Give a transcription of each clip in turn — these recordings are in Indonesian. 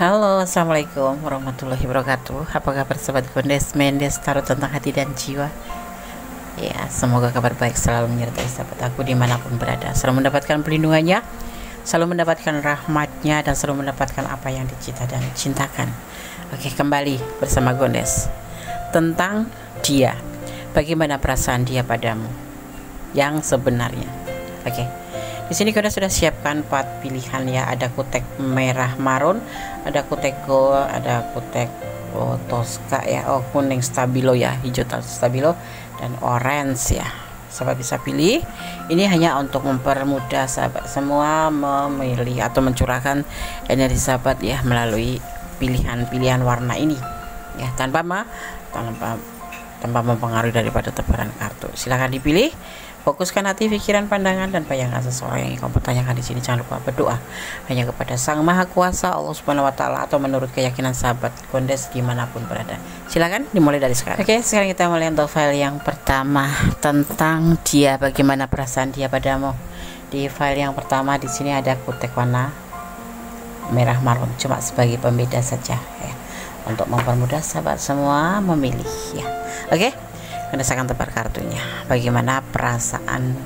Halo, assalamualaikum warahmatullahi wabarakatuh. Apa kabar sobat Gondes Mendes Tarot tentang hati dan jiwa? Ya, semoga kabar baik selalu menyertai sahabat aku dimanapun berada. Selalu mendapatkan pelindungannya, selalu mendapatkan rahmatnya, dan selalu mendapatkan apa yang dicita dan cintakan. Oke, kembali bersama Gondes tentang dia. Bagaimana perasaan dia padamu yang sebenarnya? Oke. Di sini kita sudah siapkan 4 pilihan ya. Ada kutek merah marun, ada kutek gold, ada kutek tosca ya, kuning stabilo ya, hijau stabilo, dan orange ya. Sahabat bisa pilih. Ini hanya untuk mempermudah sahabat semua memilih atau mencurahkan energi sahabat ya melalui pilihan-pilihan warna ini ya, tanpa mempengaruhi daripada tebaran kartu. Silahkan dipilih. Fokuskan hati, pikiran, pandangan, dan bayangkan seseorang yang kamu pertanyakan di sini. Jangan lupa berdoa hanya kepada Sang Maha Kuasa Allah Subhanahu Wa Taala atau menurut keyakinan sahabat Gondes dimanapun berada. Silakan dimulai dari sekarang. Oke, sekarang kita mulai untuk file yang pertama tentang dia. Bagaimana perasaan dia padamu? Di file yang pertama di sini ada kutek warna merah marun, cuma sebagai pembeda saja ya, untuk mempermudah sahabat semua memilih ya. Oke. Saya akan tebar kartunya. Bagaimana perasaan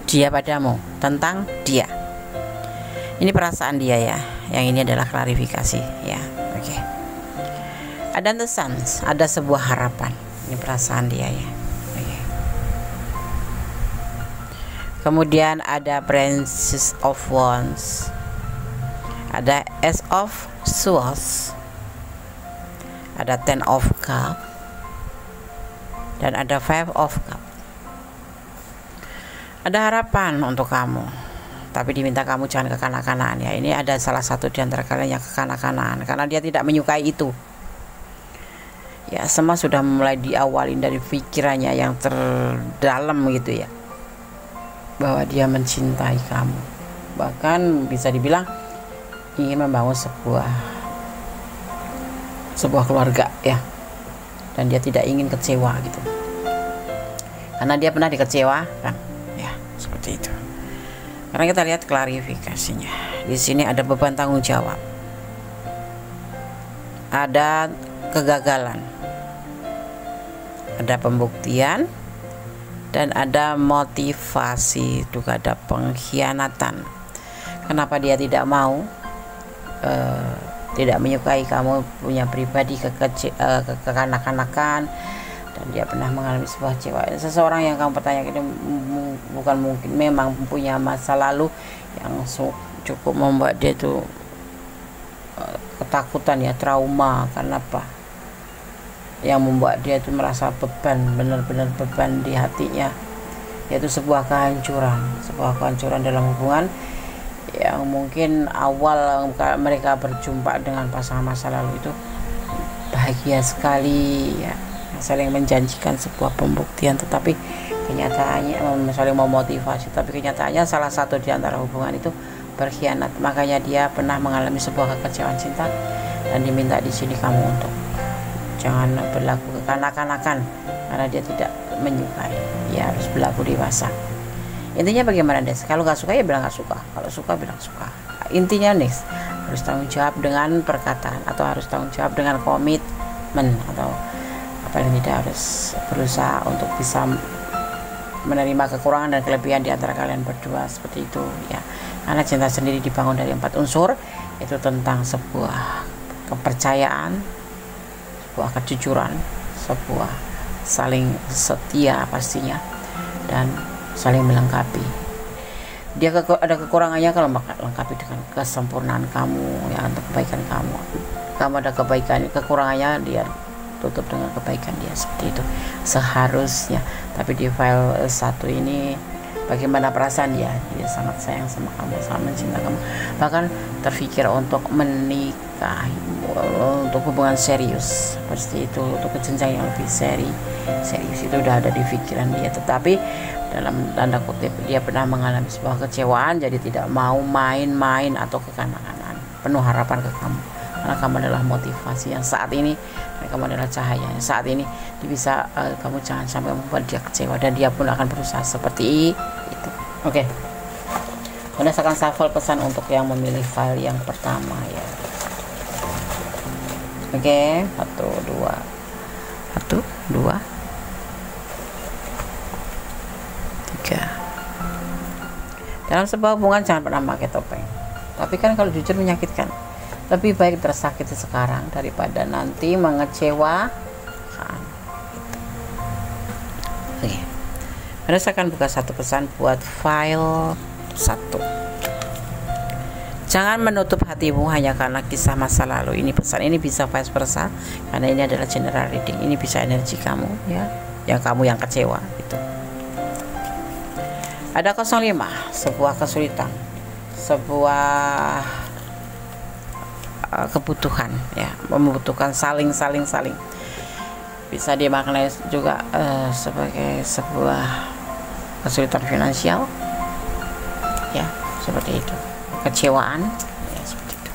dia padamu, tentang dia. Ini perasaan dia ya. Yang ini adalah klarifikasi ya. Oke. Ada the suns, ada sebuah harapan. Ini perasaan dia ya. Oke. Kemudian ada Princess of Wands. Ada Ace of Swords. Ada Ten of Cups. Dan ada Five of Cups. Ada harapan untuk kamu, tapi diminta kamu jangan kekanak-kanakan ya. Ini ada salah satu di antara kalian yang kekanak-kanakan karena dia tidak menyukai itu ya. Semua sudah mulai diawalin dari pikirannya yang terdalam gitu ya, bahwa dia mencintai kamu, bahkan bisa dibilang ingin membangun sebuah keluarga ya. Dan dia tidak ingin kecewa gitu, karena dia pernah dikecewakan ya, seperti itu. Karena kita lihat klarifikasinya di sini, ada beban tanggung jawab, ada kegagalan, ada pembuktian, dan ada motivasi, juga ada pengkhianatan. Kenapa dia tidak mau tidak menyukai kamu punya pribadi kekanak-kanakan, dan dia pernah mengalami sebuah kecewa. Seseorang yang kamu pertanyakan ini bukan mungkin, memang punya masa lalu yang cukup membuat dia itu ketakutan ya, trauma. Karena apa? Yang membuat dia itu merasa beban, benar-benar beban di hatinya, yaitu sebuah kehancuran dalam hubungan yang mungkin awal mereka berjumpa dengan pasangan masa lalu itu bahagia sekali ya, saling menjanjikan sebuah pembuktian, tetapi kenyataannya saling memotivasi, tapi kenyataannya salah satu di antara hubungan itu berkhianat. Makanya dia pernah mengalami sebuah kekecewaan cinta, dan diminta di sini kamu untuk jangan berlaku kekanak-kanakan karena dia tidak menyukai, ya harus berlaku dewasa. Intinya bagaimana Des? Kalau nggak suka ya bilang nggak suka, kalau suka bilang suka. Intinya Des harus tanggung jawab dengan perkataan, atau harus tanggung jawab dengan komitmen, atau paling tidak harus berusaha untuk bisa menerima kekurangan dan kelebihan di antara kalian berdua, seperti itu ya. Karena cinta sendiri dibangun dari 4 unsur, itu tentang sebuah kepercayaan, sebuah kejujuran, sebuah saling setia pastinya, dan saling melengkapi. Dia ada kekurangannya, kalau lengkapi dengan kesempurnaan kamu ya, untuk kebaikan kamu. Kamu ada kekurangannya, dia tutup dengan kebaikan dia, seperti itu seharusnya. Tapi di file 1 ini bagaimana perasaan dia? Dia sangat sayang sama kamu, sangat mencinta kamu, bahkan terpikir untuk menikah, untuk hubungan serius seperti itu, untuk jenjang yang lebih serius itu udah ada di pikiran dia. Tetapi dalam tanda kutip dia pernah mengalami sebuah kecewaan, jadi tidak mau main-main atau kekanak-kanakan, penuh harapan ke kamu, karena kamu adalah motivasi yang saat ini, dan kamu adalah cahaya yang saat ini. Dia bisa kamu jangan sampai membuat dia kecewa, dan dia pun akan berusaha seperti itu. Oke. Berdasarkan shuffle pesan untuk yang memilih file yang pertama ya. Oke, 1 2 1 2 3. Dalam sebuah hubungan jangan pernah pakai topeng. Tapi kan kalau jujur menyakitkan. Lebih baik tersakiti sekarang daripada nanti mengecewakan. Gitu. Oke. Saya akan buka satu pesan buat file 1. Jangan menutup hatimu hanya karena kisah masa lalu. Ini pesan, ini bisa vice versa karena ini adalah general reading. Ini bisa energi kamu ya, yang kamu yang kecewa gitu. Ada 05, sebuah kesulitan, sebuah kebutuhan ya, membutuhkan saling. Bisa dimaknai juga sebagai sebuah kesulitan finansial ya, seperti itu. Kecewaan ya, seperti itu.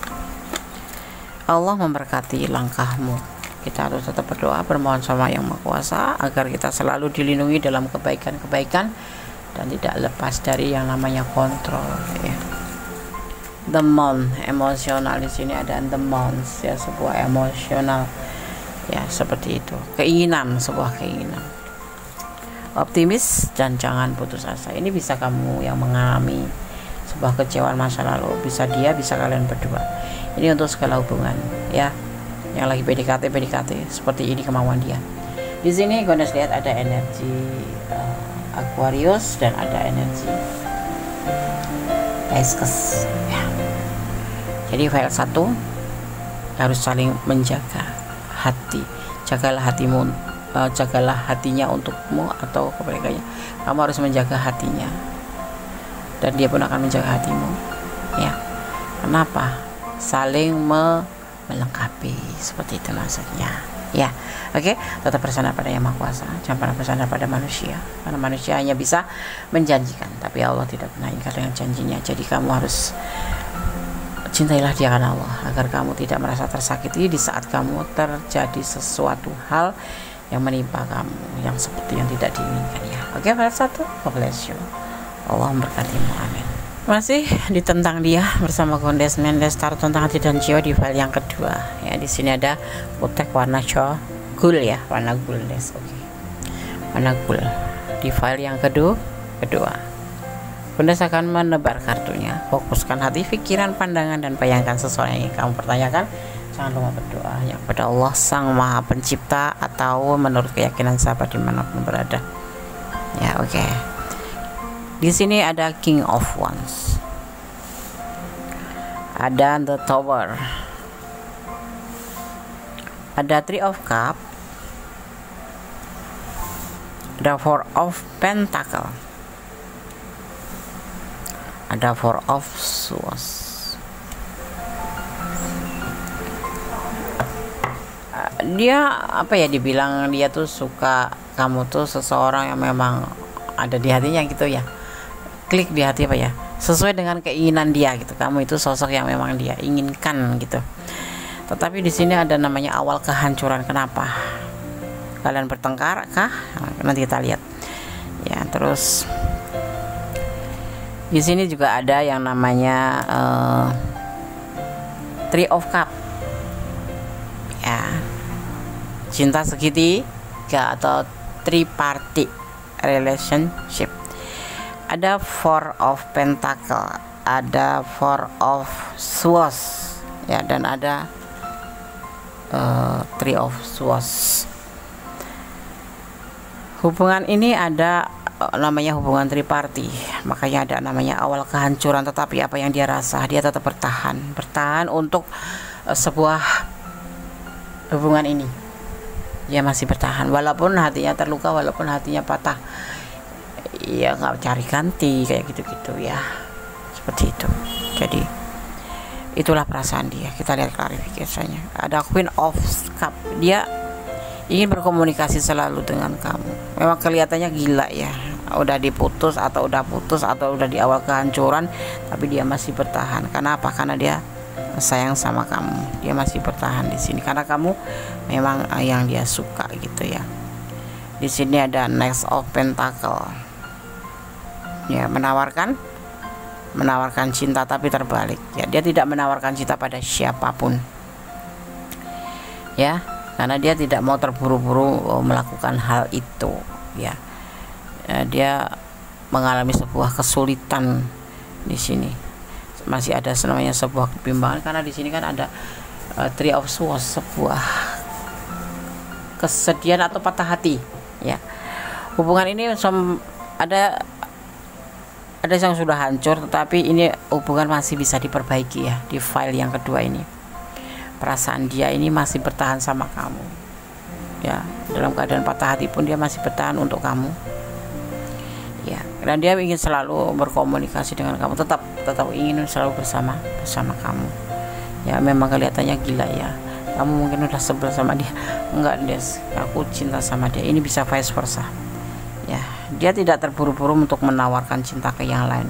Allah memberkati langkahmu. Kita harus tetap berdoa, bermohon sama Yang Maha Kuasa agar kita selalu dilindungi dalam kebaikan-kebaikan dan tidak lepas dari yang namanya kontrol ya. The Moon, emosional di sini ada the Moons ya, sebuah emosional ya, seperti itu. Keinginan, sebuah keinginan. Optimis dan jangan putus asa. Ini bisa kamu yang mengalami sebuah kecewaan masa lalu, bisa dia, bisa kalian berdua. Ini untuk segala hubungan ya, yang lagi PDKT seperti ini kemauan dia. Di sini Gones lihat ada energi Aquarius dan ada energi Pisces ya. Jadi file 1 harus saling menjaga hati. Jagalah hatimu, jagalah hatinya untukmu atau kebalikannya. Kamu harus menjaga hatinya dan dia pun akan menjaga hatimu ya. Kenapa? Saling melengkapi, seperti itu maksudnya ya. Oke, tetap bersandar pada Yang Maha Kuasa, jangan pernah bersandar pada manusia, karena manusia hanya bisa menjanjikan, tapi Allah tidak pernah ingkar dengan janjinya. Jadi kamu harus cintailah dia karena Allah, agar kamu tidak merasa tersakiti di saat kamu terjadi sesuatu hal yang menimpa kamu yang seperti yang tidak diinginkan ya. Oke, file 1, God bless you. Allah memberkatimu, amin. Masih ditentang dia bersama Gondes Mendes, taruh tentang hati dan jiwa di file yang kedua ya. Di sini ada kutek warna gul ya, warna guldes. Oke, warna gul di file yang kedua. Gondes akan menebar kartunya. Fokuskan hati, pikiran, pandangan dan bayangkan sesuatu yang kamu pertanyakan. Jangan lupa berdoa yang kepada Allah Sang Maha Pencipta atau menurut keyakinan sahabat dimanapun berada ya. Oke. Di sini ada King of Wands, ada The Tower, ada Three of Cup, ada Four of Pentacle, ada Four of Swords. Dia apa ya, dibilang dia tuh suka kamu tuh seseorang yang memang ada di hatinya gitu ya, klik di hati apa ya, sesuai dengan keinginan dia gitu. Kamu itu sosok yang memang dia inginkan gitu. Tetapi di sini ada namanya awal kehancuran. Kenapa? Kalian bertengkar kah? Nanti kita lihat ya. Terus di sini juga ada yang namanya Three of Cup ya, cinta segitiga atau triparty relationship. Ada Four of Pentacle, ada Four of Swords ya, dan ada Three of Swords. Hubungan ini ada namanya hubungan triparty, makanya ada namanya awal kehancuran. Tetapi apa yang dia rasa, dia tetap bertahan untuk sebuah hubungan ini. Dia masih bertahan walaupun hatinya terluka, walaupun hatinya patah ya, nggak cari ganti kayak gitu-gitu ya, seperti itu. Jadi itulah perasaan dia. Kita lihat klarifikasinya. Ada Queen of Cup, dia ingin berkomunikasi selalu dengan kamu. Memang kelihatannya gila ya, udah diputus atau udah putus atau udah di awal kehancuran, tapi dia masih bertahan. Kenapa? Karena dia sayang sama kamu. Dia masih bertahan di sini karena kamu memang yang dia suka gitu ya. Di sini ada Knight of Pentacle ya, menawarkan cinta tapi terbalik ya. Dia tidak menawarkan cinta pada siapapun. ya, karena dia tidak mau terburu-buru melakukan hal itu, ya. Dia mengalami sebuah kesulitan di sini, masih ada namanya sebuah kebimbangan, karena di sini kan ada Three of Swords, sebuah kesedihan atau patah hati, ya. Hubungan ini ada yang sudah hancur, tetapi ini hubungan masih bisa diperbaiki, ya. Di file yang kedua ini, perasaan dia ini masih bertahan sama kamu, ya. Dalam keadaan patah hati pun dia masih bertahan untuk kamu, ya. Dan dia ingin selalu berkomunikasi dengan kamu, tetap ingin selalu bersama kamu, ya. Memang kelihatannya gila, ya. Kamu mungkin udah sebel sama dia. Enggak, Des, aku cinta sama dia. Ini bisa vice versa, ya. Dia tidak terburu-buru untuk menawarkan cinta ke yang lain,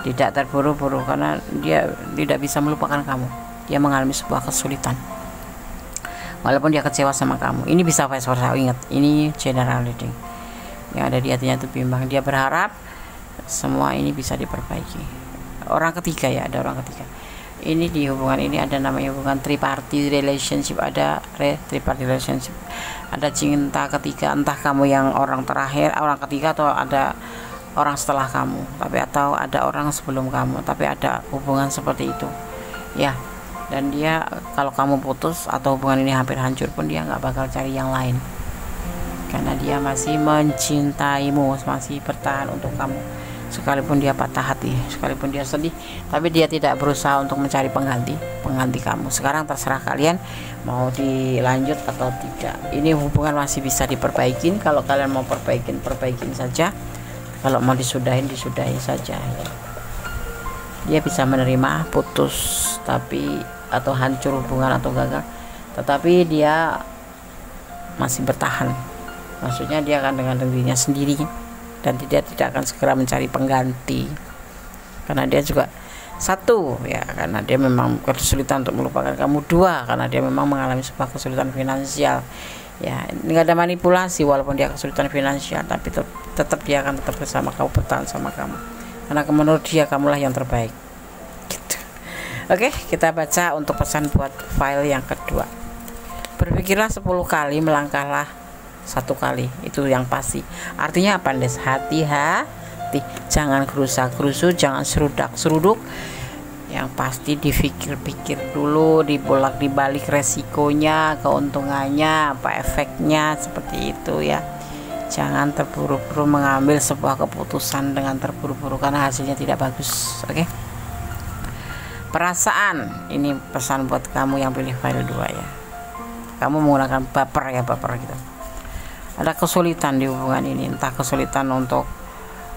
tidak terburu-buru, karena dia tidak bisa melupakan kamu. Dia mengalami sebuah kesulitan walaupun dia kecewa sama kamu. Ini bisa vice versa. Ingat, ini general reading. Yang ada di hatinya itu bimbang. Dia berharap semua ini bisa diperbaiki. Orang ketiga, ya, ada orang ketiga. Ini di hubungan ini ada namanya hubungan triparty relationship, ada triparty relationship, ada cinta ketiga, entah kamu yang orang terakhir, orang ketiga, atau ada orang setelah kamu, atau ada orang sebelum kamu, tapi ada hubungan seperti itu, ya. Dan dia, kalau kamu putus atau hubungan ini hampir hancur pun, dia nggak bakal cari yang lain, karena dia masih mencintaimu, masih bertahan untuk kamu. Sekalipun dia patah hati, sekalipun dia sedih, tapi dia tidak berusaha untuk mencari pengganti kamu. Sekarang terserah kalian mau dilanjut atau tidak. Ini hubungan masih bisa diperbaikin. Kalau kalian mau perbaikin saja. Kalau mau disudahi saja, ya. Dia bisa menerima putus atau hancur hubungan atau gagal, tetapi dia masih bertahan. Maksudnya dia akan dengan dirinya sendiri, dan dia tidak akan segera mencari pengganti, karena dia juga satu, ya, karena dia memang kesulitan untuk melupakan kamu. Dua, karena dia memang mengalami sebuah kesulitan finansial, ya. Nggak ada manipulasi, walaupun dia kesulitan finansial, tapi tetap dia akan tetap bersama kamu, bertahan sama kamu, karena menurut dia kamulah yang terbaik, gitu. Oke, kita baca untuk pesan buat file yang kedua. Berpikirlah 10 kali, melangkahlah 1 kali, itu yang pasti. Artinya apa, Des? Hati-hati, jangan gerusa-gerusu, jangan serudak-seruduk. Yang pasti dipikir-pikir dulu, dibolak-dibalik resikonya, keuntungannya, apa efeknya, seperti itu, ya. Jangan terburu-buru mengambil sebuah keputusan dengan terburu-buru, karena hasilnya tidak bagus. Oke. Perasaan, ini pesan buat kamu yang pilih file 2, ya. Kamu menggunakan baper gitu. Ada kesulitan di hubungan ini, entah kesulitan untuk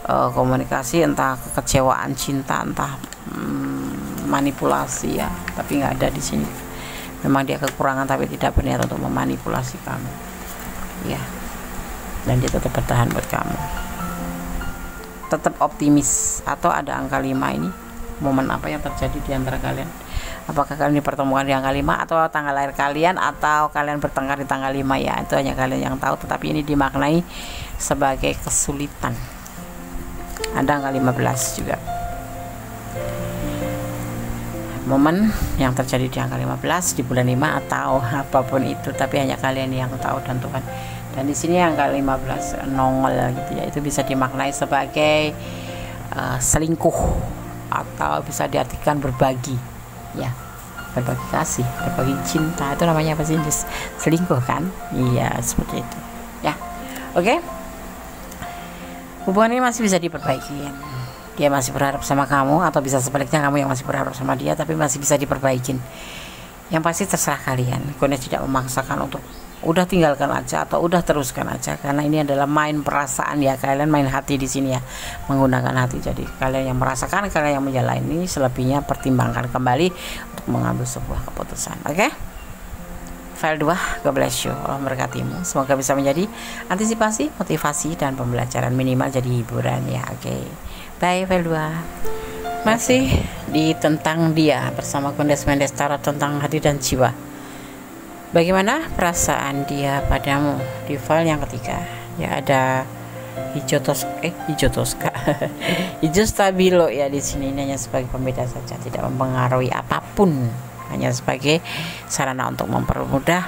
komunikasi, entah kekecewaan cinta, entah manipulasi, ya. Tapi nggak ada di sini. Memang dia kekurangan, tapi tidak berniat untuk memanipulasi kamu, ya. Dan dia tetap bertahan buat kamu. Tetap optimis. Atau ada angka 5 ini. Momen apa yang terjadi di antara kalian? Apakah kalian dipertemukan di angka 5 atau tanggal lahir kalian, atau kalian bertengkar di tanggal 5, ya. Itu hanya kalian yang tahu, tetapi ini dimaknai sebagai kesulitan. Ada angka 15 juga. Momen yang terjadi di angka 15 di bulan 5 atau apapun itu, tapi hanya kalian yang tahu dan Tuhan. Dan di sini angka 15 nongol gitu, ya. Itu bisa dimaknai sebagai selingkuh, atau bisa diartikan berbagi, ya. Berbagi kasih, berbagi cinta, itu namanya apa sih? Selingkuh, kan? Iya, seperti itu, ya. Oke. Hubungan ini masih bisa diperbaiki. Dia masih berharap sama kamu, atau bisa sebaliknya kamu yang masih berharap sama dia, tapi masih bisa diperbaikin. Yang pasti terserah kalian. Kalian tidak memaksakan untuk udah tinggalkan aja atau udah teruskan aja, karena ini adalah main perasaan, ya. Kalian main hati di sini, ya, menggunakan hati. Jadi kalian yang merasakan, kalian yang menjalani. Selebihnya pertimbangkan kembali untuk mengambil sebuah keputusan. Oke. File 2, God bless you. Allah memberkatimu. Semoga bisa menjadi antisipasi, motivasi, dan pembelajaran, minimal jadi hiburan, ya. Oke. Bye, file 2. Masih di tentang dia bersama Kondes Mendes Tarot tentang hati dan jiwa. Bagaimana perasaan dia padamu di file yang ketiga? Ya, ada hijau toska hijau stabilo, ya. Di sini ini hanya sebagai pembeda saja, tidak mempengaruhi apapun hanya sebagai sarana untuk mempermudah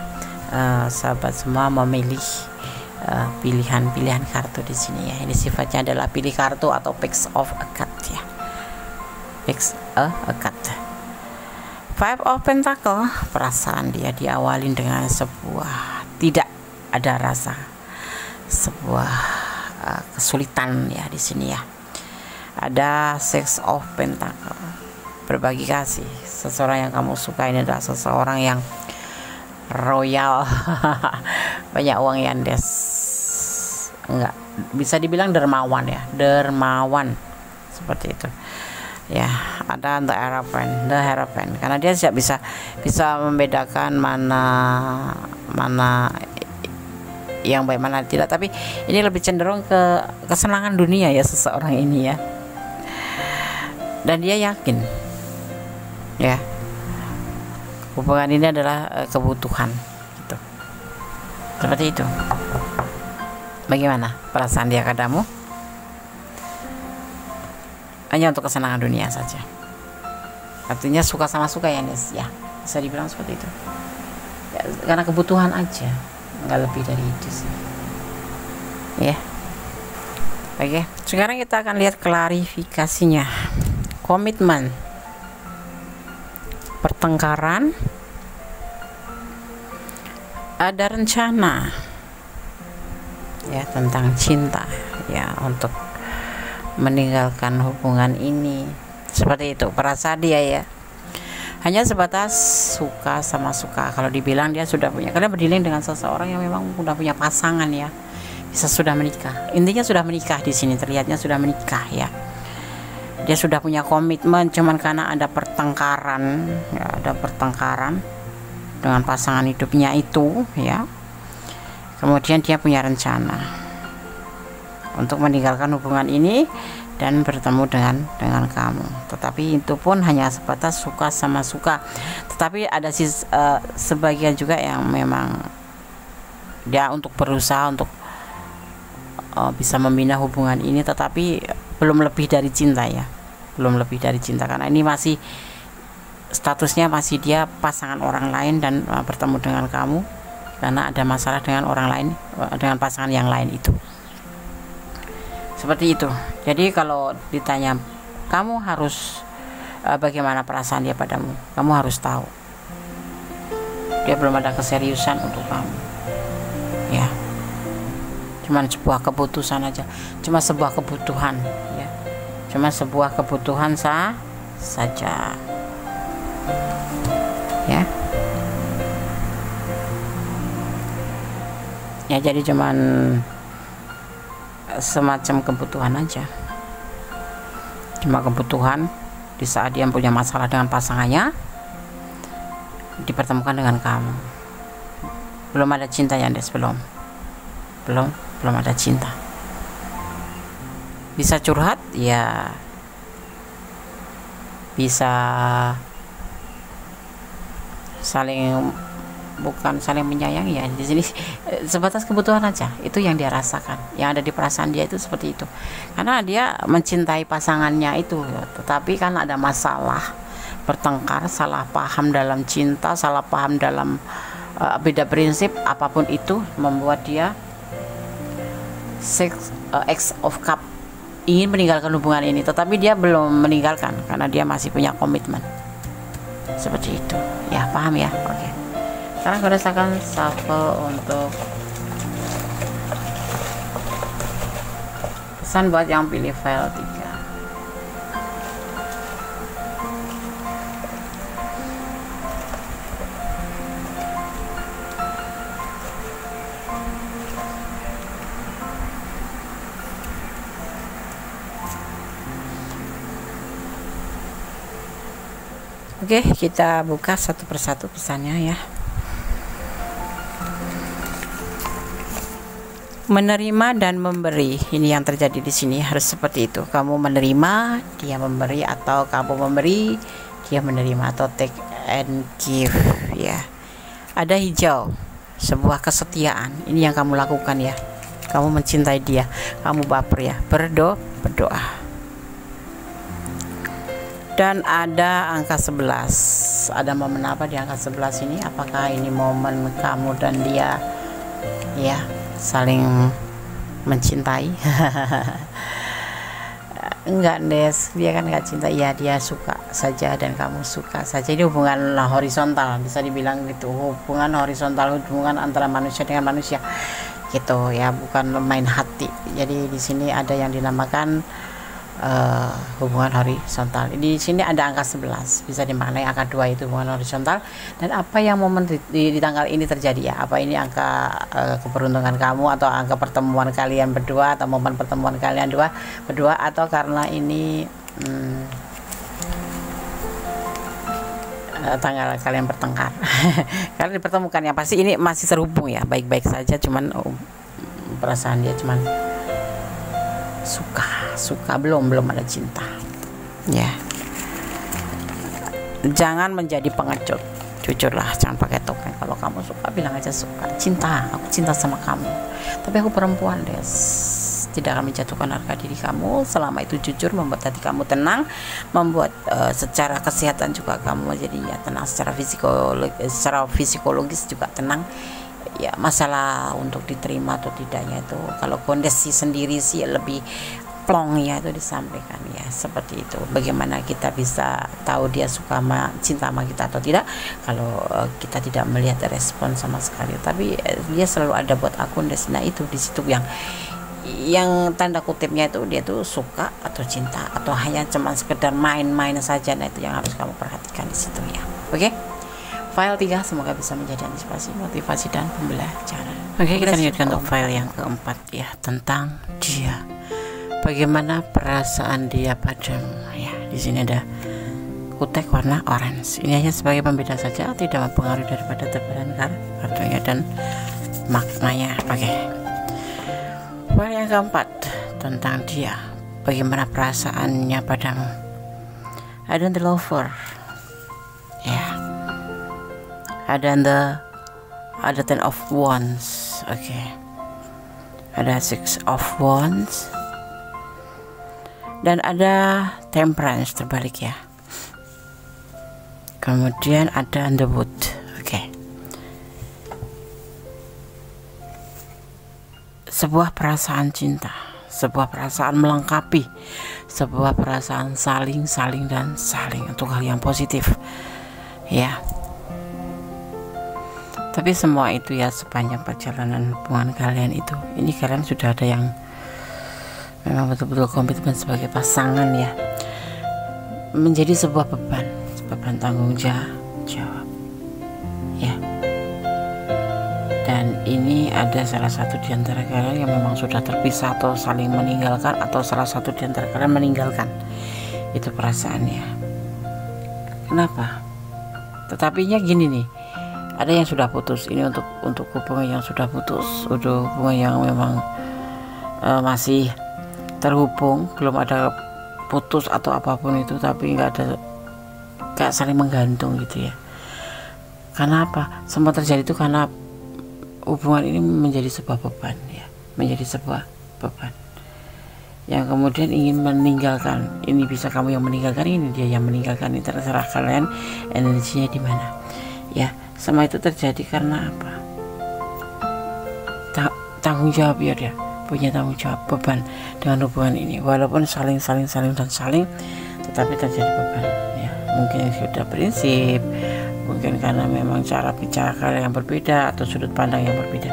sahabat semua memilih pilihan-pilihan kartu di sini ya. Ini sifatnya adalah pilih kartu atau picks of a card ya. Picks a card. Five of Pentacle, perasaan dia diawalin dengan sebuah tidak ada rasa, sebuah kesulitan ya di sini ya. Ada Six of Pentacle, berbagi kasih. Seseorang yang kamu suka ini adalah seseorang yang royal, banyak uang ya Des. Enggak, bisa dibilang dermawan ya, dermawan seperti itu. Ya, ada The Hierophant, karena dia tidak bisa membedakan mana yang baik mana tidak, tapi ini lebih cenderung ke kesenangan dunia ya seseorang ini ya. Dan dia yakin ya hubungan ini adalah kebutuhan gitu. Seperti itu. Bagaimana perasaan dia padamu? Hanya untuk kesenangan dunia saja. Artinya suka sama suka ya Nes ya, bisa dibilang seperti itu ya, karena kebutuhan aja, nggak lebih dari itu sih ya. Oke, sekarang kita akan lihat klarifikasinya. Komitmen, pertengkaran, ada rencana ya tentang cinta ya, untuk meninggalkan hubungan ini. Seperti itu perasaan dia ya, hanya sebatas suka sama suka. Kalau dibilang dia sudah punya, karena berdiling dengan seseorang yang memang sudah punya pasangan ya, bisa sudah menikah, intinya sudah menikah di sini, terlihatnya sudah menikah ya. Dia sudah punya komitmen, cuman karena ada pertengkaran ya, ada pertengkaran dengan pasangan hidupnya itu ya, kemudian dia punya rencana untuk meninggalkan hubungan ini dan bertemu dengan kamu. Tetapi itu pun hanya sebatas suka sama suka. Tetapi ada sebagian juga yang memang dia untuk berusaha untuk bisa membina hubungan ini, tetapi belum lebih dari cinta ya, belum lebih dari cinta, karena ini masih statusnya masih dia pasangan orang lain dan bertemu dengan kamu karena ada masalah dengan orang lain, dengan pasangan yang lain itu. Seperti itu. Jadi kalau ditanya kamu harus bagaimana perasaan dia padamu, kamu harus tahu dia belum ada keseriusan untuk kamu ya, cuman sebuah keputusan aja, cuma sebuah kebutuhan ya, cuma sebuah kebutuhan saja ya. Ya jadi cuman semacam kebutuhan aja, cuma kebutuhan di saat dia punya masalah dengan pasangannya dipertemukan dengan kamu. Belum ada cinta ya Des, belum ada cinta. Bisa curhat ya, bisa bukan saling menyayangi ya, di sini sebatas kebutuhan aja, itu yang dia rasakan, yang ada di perasaan dia itu seperti itu, karena dia mencintai pasangannya itu ya, tetapi kan ada masalah, bertengkar, salah paham dalam cinta, salah paham dalam beda prinsip, apapun itu membuat dia X of Cup ingin meninggalkan hubungan ini, tetapi dia belum meninggalkan karena dia masih punya komitmen. Seperti itu ya, paham ya? Oke. Sekarang saya akan shuffle untuk pesan buat yang pilih file 3. Oke, kita buka satu persatu pesannya ya. Menerima dan memberi, ini yang terjadi di sini, harus seperti itu. Kamu menerima, dia memberi, atau kamu memberi, dia menerima, atau take and give ya. Ada hijau, sebuah kesetiaan, ini yang kamu lakukan ya. Kamu mencintai dia, kamu baper ya, berdoa. Dan ada angka 11. Ada momen apa di angka 11 ini? Apakah ini momen kamu dan dia ya saling mencintai? Enggak, Des, dia kan nggak cinta. Ya, dia suka saja dan kamu suka saja. Ini hubungan horizontal, bisa dibilang gitu. Hubungan horizontal, hubungan antara manusia dengan manusia gitu ya, bukan main hati. Jadi di sini ada yang dinamakan hubungan horizontal. Di sini ada angka 11, bisa dimaknai angka 2 itu hubungan horizontal. Dan apa yang momen di tanggal ini terjadi ya? Apa ini angka keberuntungan kamu, atau angka pertemuan kalian berdua, atau momen pertemuan kalian berdua, atau karena ini tanggal kalian bertengkar. Karena dipertemukan, ya pasti ini masih terhubung ya, baik-baik saja, cuman perasaan dia cuman suka, belum ada cinta ya. Jangan menjadi pengecut, jujurlah, jangan pakai topeng. Kalau kamu suka, bilang aja suka, aku cinta sama kamu, tapi aku perempuan, Des. Tidak akan menjatuhkan harga diri kamu selama itu jujur, membuat hati kamu tenang, membuat secara kesehatan juga kamu jadi ya tenang, secara psikologis juga tenang. Ya, masalah untuk diterima atau tidaknya itu kalau kondisi sendiri sih lebih plong ya, itu disampaikan ya, seperti itu. Bagaimana kita bisa tahu dia suka cinta sama kita atau tidak kalau kita tidak melihat respon sama sekali, tapi dia selalu ada buat aku. Nah, itu di situ yang tanda kutipnya itu dia tuh suka atau cinta, atau hanya cuman sekedar main-main saja. Nah, itu yang harus kamu perhatikan di situ ya. Oke? File 3 semoga bisa menjadi antisipasi, motivasi, dan pembelajaran. Oke, kita lanjutkan untuk file yang keempat ya, tentang dia. Bagaimana perasaan dia padamu ya. Di sini ada kutek warna orange. Ini hanya sebagai pembeda saja, tidak mempengaruhi daripada tebaran kartunya dan maknanya. Oke. File yang keempat tentang dia. Bagaimana perasaannya padamu. Ada the lover ya. Ada Ten of Wands. Oke. Ada Six of Wands. Dan ada Temperance terbalik ya. Kemudian ada The Wood. Oke. Sebuah perasaan cinta, sebuah perasaan melengkapi, sebuah perasaan saling dan saling untuk hal yang positif ya. Tapi semua itu ya sepanjang perjalanan hubungan kalian itu, ini kalian sudah ada yang memang betul-betul komitmen sebagai pasangan ya, menjadi sebuah beban tanggung jawab ya. Dan ini ada salah satu di antara kalian yang memang sudah terpisah atau saling meninggalkan, atau salah satu di antara kalian meninggalkan itu perasaannya. Kenapa? Tetapinya gini nih, ada yang sudah putus. Ini untuk hubungan yang sudah putus, untuk hubungan yang memang masih terhubung, belum ada putus atau apapun itu, tapi nggak saling menggantung gitu ya. Karena apa? Semua terjadi itu karena hubungan ini menjadi sebuah beban ya, menjadi sebuah beban yang kemudian ingin meninggalkan. Ini bisa kamu yang meninggalkan, ini dia yang meninggalkan. Ini terserah kalian energinya di mana ya. Semua itu terjadi karena apa? Tanggung jawab ya, dia punya tanggung jawab, beban dengan hubungan ini. Walaupun saling, tetapi terjadi beban ya. Mungkin sudah prinsip, mungkin karena memang cara bicara kalian yang berbeda atau sudut pandang yang berbeda,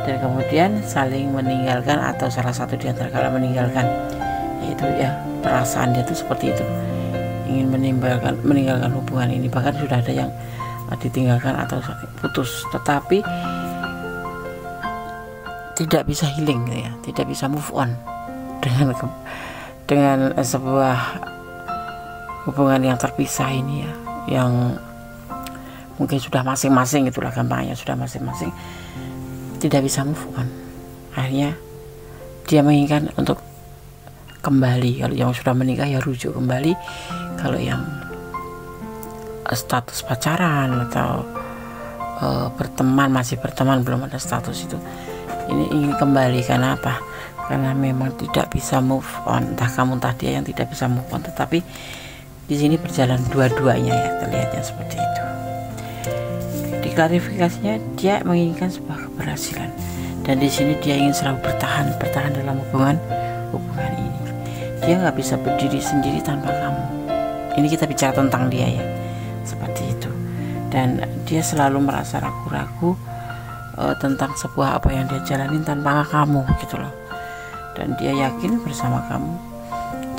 dan kemudian saling meninggalkan, atau salah satu di antara kalian meninggalkan. Yaitu ya, perasaan dia itu seperti itu, ingin meninggalkan hubungan ini. Bahkan sudah ada yang ditinggalkan atau putus, tetapi tidak bisa healing ya, tidak bisa move on dengan sebuah hubungan yang terpisah ini ya, yang mungkin sudah masing-masing, itulah gampangnya, sudah masing-masing tidak bisa move on. Akhirnya dia menginginkan untuk kembali. Kalau yang sudah menikah ya rujuk kembali. Kalau yang status pacaran atau masih berteman, belum ada status itu, ini ingin kembali. Karena apa? Karena memang tidak bisa move on, entah kamu entah dia yang tidak bisa move on. Tetapi Di sini berjalan dua-duanya ya, terlihatnya seperti itu. Di klarifikasinya dia menginginkan sebuah keberhasilan, dan di sini dia ingin selalu bertahan dalam hubungan ini. Dia nggak bisa berdiri sendiri tanpa kamu. Ini kita bicara tentang dia ya, seperti itu. Dan dia selalu merasa ragu-ragu tentang sebuah apa yang dia jalanin tanpa kamu gitu loh. Dan dia yakin bersama kamu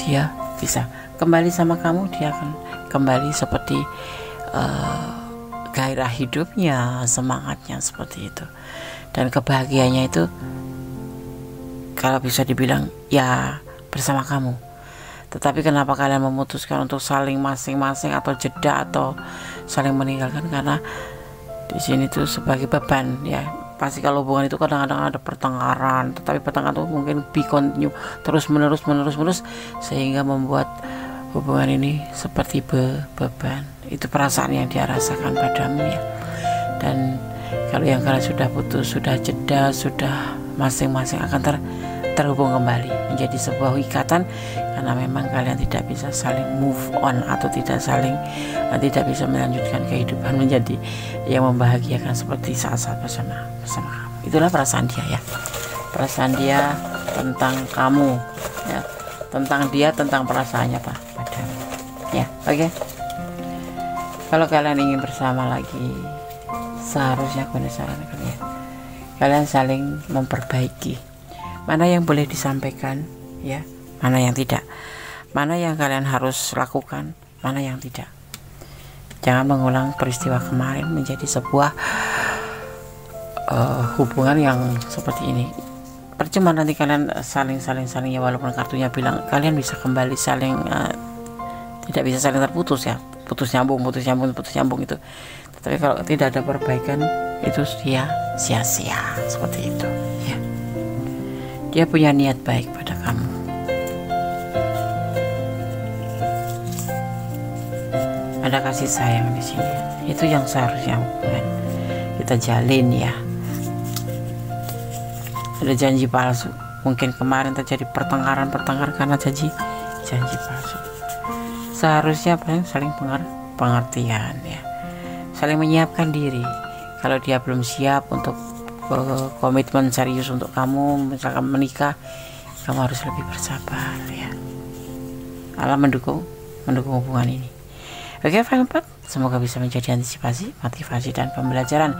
dia bisa kembali sama kamu, dia akan kembali seperti gairah hidupnya, semangatnya seperti itu. Dan kebahagiaannya itu kalau bisa dibilang ya bersama kamu. Tetapi kenapa kalian memutuskan untuk saling masing-masing atau jeda atau saling meninggalkan? Karena di sini tuh sebagai beban ya. Pasti kalau hubungan itu kadang-kadang ada pertengkaran, tetapi pertengkaran itu mungkin be continue terus menerus sehingga membuat hubungan ini seperti beban. Itu perasaan yang dia rasakan padamu ya. Dan kalau yang kalian sudah putus, sudah jeda, sudah masing-masing akan terhubung kembali menjadi sebuah ikatan, karena memang kalian tidak bisa saling move on atau tidak bisa melanjutkan kehidupan menjadi yang membahagiakan seperti saat-saat bersama kamu. Itulah perasaan dia ya, perasaan dia tentang kamu ya, tentang perasaannya padamu ya. Oke. Kalau kalian ingin bersama lagi, seharusnya kalian saling memperbaiki. Mana yang boleh disampaikan ya, mana yang tidak, mana yang kalian harus lakukan, mana yang tidak. Jangan mengulang peristiwa kemarin menjadi sebuah hubungan yang seperti ini. Percuma nanti kalian saling ya, walaupun kartunya bilang kalian bisa kembali saling tidak bisa saling terputus ya, putus nyambung itu. Tapi kalau tidak ada perbaikan itu sia-sia seperti itu ya. Dia punya niat baik pada kamu. Ada kasih sayang di sini. Itu yang seharusnya hubungan kita jalin ya. Ada janji palsu. Mungkin kemarin terjadi pertengkaran karena janji palsu. Seharusnya saling pengertian ya. Saling menyiapkan diri. Kalau dia belum siap untuk komitmen serius untuk kamu, misalkan menikah, kamu harus lebih bersabar ya. Allah mendukung hubungan ini. Oke, file 4 semoga bisa menjadi antisipasi, motivasi dan pembelajaran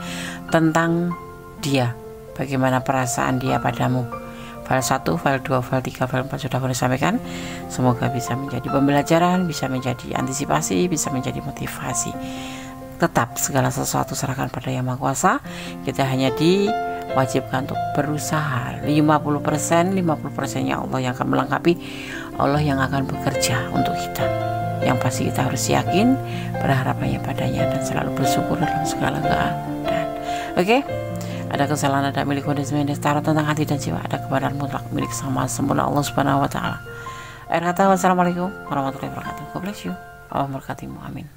tentang dia, bagaimana perasaan dia padamu. File 1, file 2, file 3, file 4 sudah aku sampaikan. Semoga bisa menjadi pembelajaran, bisa menjadi antisipasi, bisa menjadi motivasi. Tetap segala sesuatu serahkan pada Yang Maha Kuasa. Kita hanya diwajibkan untuk berusaha 50%nya Allah yang akan melengkapi, Allah yang akan bekerja untuk kita. Yang pasti kita harus yakin, berharapannya padanya, dan selalu bersyukur dalam segala keadaan. Oke? Ada kesalahan, ada milik kondisi taruh tentang hati dan jiwa, ada kebenaran mutlak milik sama sempurna Allah Subhanahu wa taala. Akhir kata, wassalamualaikum warahmatullahi wabarakatuh. God bless you. Allah memberkatimu. Amin.